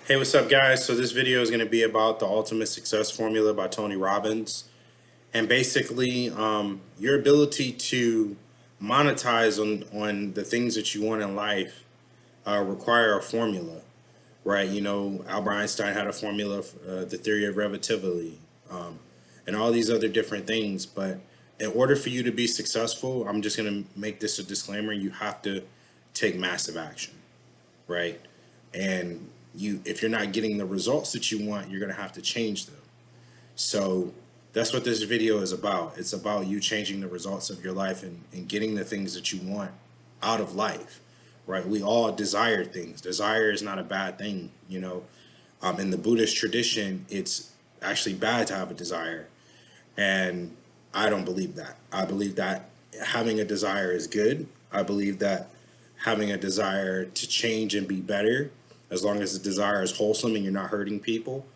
Hey, what's up, guys? So this video is going to be about the ultimate success formula by Tony Robbins, and basically your ability to monetize on the things that you want in life require a formula, right? You know, Albert Einstein had a formula for the theory of relativity, um, and all these other different things. But in order for you to be successful, I'm just going to make this a disclaimer: you have to take massive action, right? And if you're not getting the results that you want, you're going to have to change them. So that's what this video is about. It's about you changing the results of your life and getting the things that you want out of life, right? We all desire things. Desire is not a bad thing. In the Buddhist tradition, it's actually bad to have a desire. And I don't believe that. I believe that having a desire is good. I believe that having a desire to change and be better, as long as the desire is wholesome and you're not hurting people,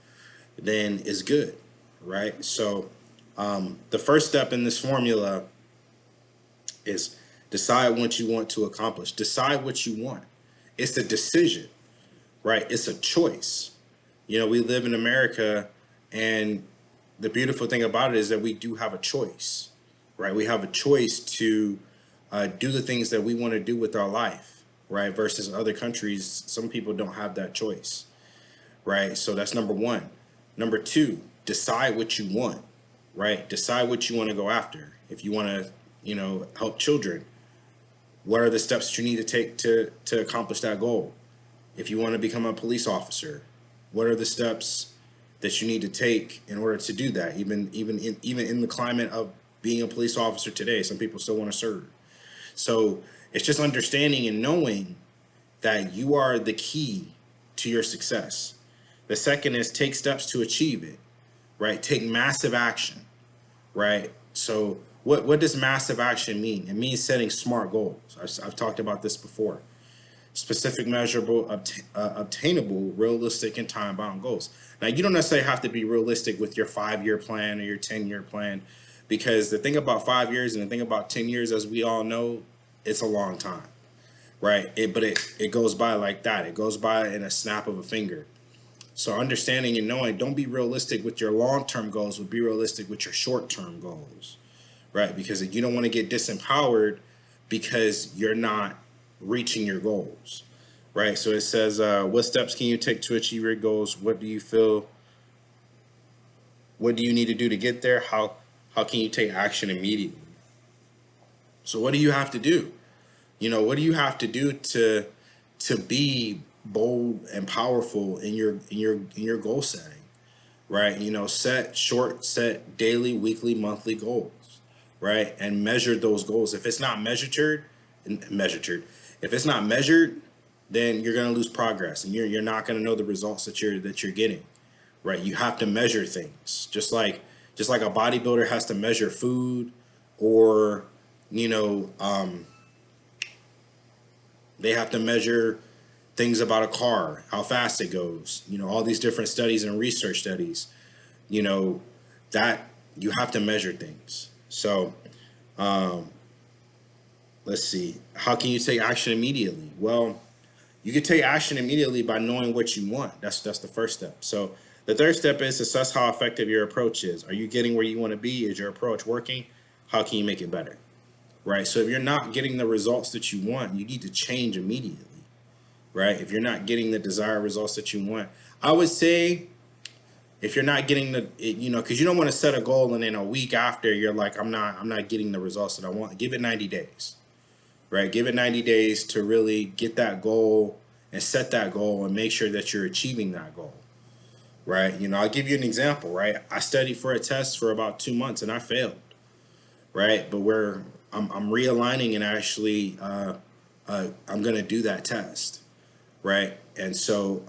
then is good, right? So the first step in this formula is decide what you want to accomplish. Decide what you want. It's a decision, right? It's a choice. We live in America, and the beautiful thing about it is that we do have a choice, right? We have a choice to do the things that we want to do with our life, right? Versus other countries, some people don't have that choice, right? So that's number one. Number two, decide what you want, right? Decide what you want to go after. If you want to, help children, what are the steps that you need to take to accomplish that goal? If you want to become a police officer, what are the steps that you need to take in order to do that? Even in the climate of being a police officer today, some people still want to serve. So it's just understanding and knowing that you are the key to your success. The second is take steps to achieve it, right? Take massive action, right? So what does massive action mean? It means setting smart goals. I've talked about this before. Specific, measurable, obtainable, realistic, and time-bound goals. Now, you don't necessarily have to be realistic with your 5-year plan or your 10-year plan, because the thing about 5 years and the thing about 10 years, as we all know, it's a long time, right? But it goes by like that. It goes by in a snap of a finger. So understanding and knowing, don't be realistic with your long-term goals, but be realistic with your short-term goals, right? Because you don't want to get disempowered because you're not reaching your goals, right? So it says, what steps can you take to achieve your goals? What do you feel? What do you need to do to get there? How can you take action immediately? So what do you have to do? What do you have to do to be bold and powerful in your goal setting, right? Set daily, weekly, monthly goals, right? And measure those goals. If it's not measured, if it's not measured, then you're going to lose progress, and you're not going to know the results that you're getting, right? You have to measure things, just like a bodybuilder has to measure food, or you know they have to measure things about a car, how fast it goes, all these different studies and research studies, that you have to measure things. So let's see, how can you take action immediately? Well, you can take action immediately by knowing what you want. That's the first step. So the third step is assess how effective your approach is. Are you getting where you want to be? Is your approach working? How can you make it better? Right? So if you're not getting the results that you want, you need to change immediately. Right? If you're not getting the desired results that you want, I would say, if you're not getting because you don't want to set a goal and then a week after you're like, I'm not getting the results that I want. Give it 90 days, right? Give it 90 days to really get that goal and set that goal and make sure that you're achieving that goal, right? I'll give you an example, right? I studied for a test for about 2 months and I failed, right? But I'm realigning, and actually I'm going to do that test, right? And so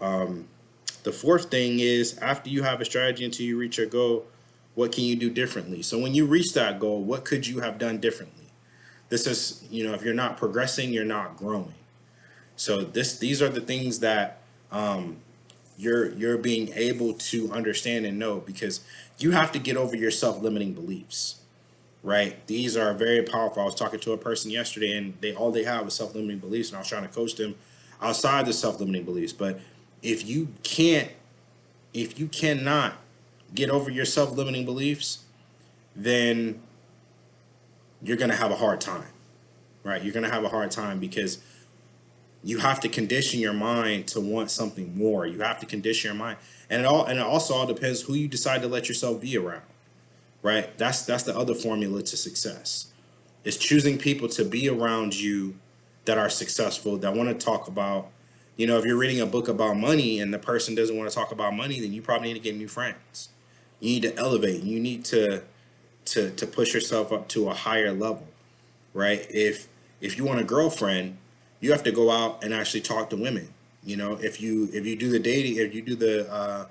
the fourth thing is, after you have a strategy until you reach your goal, what can you do differently? So when you reach that goal, what could you have done differently? This is, if you're not progressing, you're not growing. So these are the things that you're being able to understand and know, because you have to get over your self-limiting beliefs, right? These are very powerful. I was talking to a person yesterday, and all they have was self-limiting beliefs, and I was trying to coach them outside the self-limiting beliefs. But if you can't, if you cannot get over your self-limiting beliefs, then you're going to have a hard time, right? You're going to have a hard time because you have to condition your mind to want something more. You have to condition your mind. And it also all depends who you decide to let yourself be around, right? That's the other formula to success. It's choosing people to be around you that are successful, that want to talk about, if you're reading a book about money and the person doesn't want to talk about money, then you probably need to get new friends. You need to elevate. You need to push yourself up to a higher level, right? If you want a girlfriend, you have to go out and actually talk to women. If you do the dating, if you do the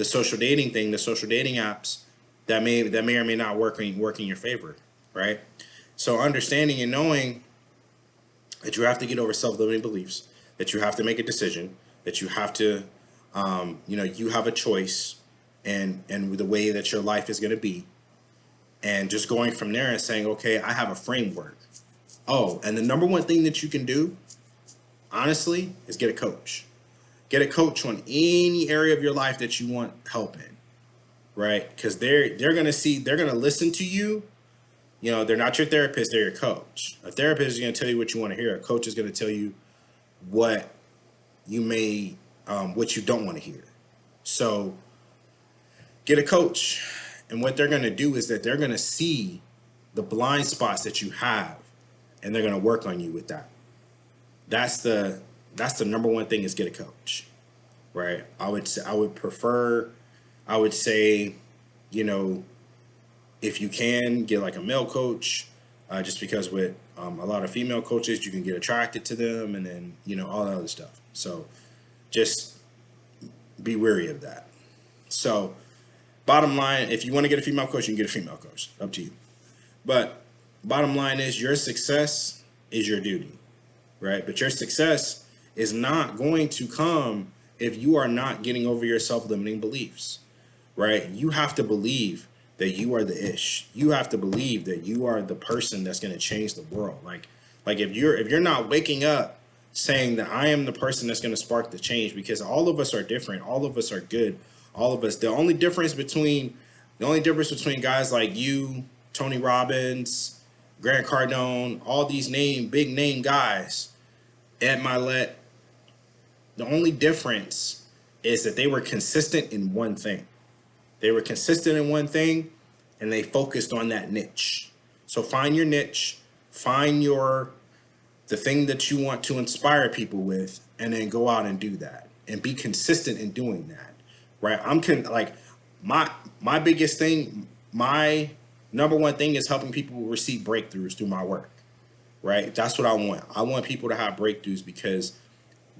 social dating thing, the social dating apps, that may or may not work in your favor, right? So understanding and knowing that you have to get over self-limiting beliefs, that you have to make a decision, that you have to, you have a choice, and the way that your life is going to be, and just going from there and saying, okay, I have a framework. Oh, and the number one thing that you can do, honestly, is get a coach. Get a coach on any area of your life that you want help in, right? Because they're gonna listen to you. They're not your therapist, they're your coach. A therapist is gonna tell you what you want to hear. A coach is gonna tell you what what you don't want to hear. So get a coach, and what they're gonna do is that they're gonna see the blind spots that you have, and they're gonna work on you with that. That's the number one thing, is get a coach, right? I would say, if you can get like a male coach, just because with a lot of female coaches, you can get attracted to them, and then, all that other stuff. So just be wary of that. So bottom line, if you want to get a female coach, you can get a female coach, up to you. But bottom line is, your success is your duty, right? But your success is not going to come if you are not getting over your self-limiting beliefs, right? You have to believe that you are the ish. You have to believe that you are the person that's going to change the world. Like if you're not waking up saying that I am the person that's going to spark the change, because all of us are different. All of us are good. All of us. The only difference between guys like you, Tony Robbins, Grant Cardone, all these big name guys, Ed Milet, the only difference is that they were consistent in one thing. They were consistent in one thing, and they focused on that niche. So find your niche, find the thing that you want to inspire people with, and then go out and do that, and be consistent in doing that, right? My biggest thing, my number one thing is helping people receive breakthroughs through my work, right? That's what I want. I want people to have breakthroughs because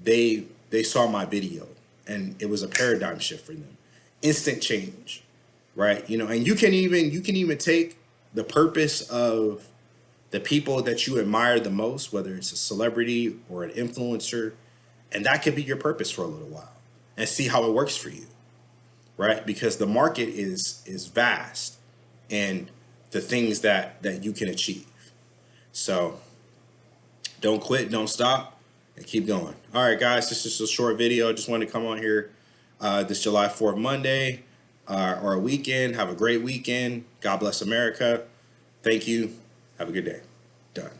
they saw my video and it was a paradigm shift for them. Instant change, right? And you can even take the purpose of the people that you admire the most, whether it's a celebrity or an influencer, and that could be your purpose for a little while, and see how it works for you, right? Because the market is vast, and the things that you can achieve. So don't quit, don't stop, and keep going. All right, guys, this is just a short video. I just wanted to come on here this July 4th Monday, or a weekend. Have a great weekend. God bless America. Thank you. Have a good day. Done.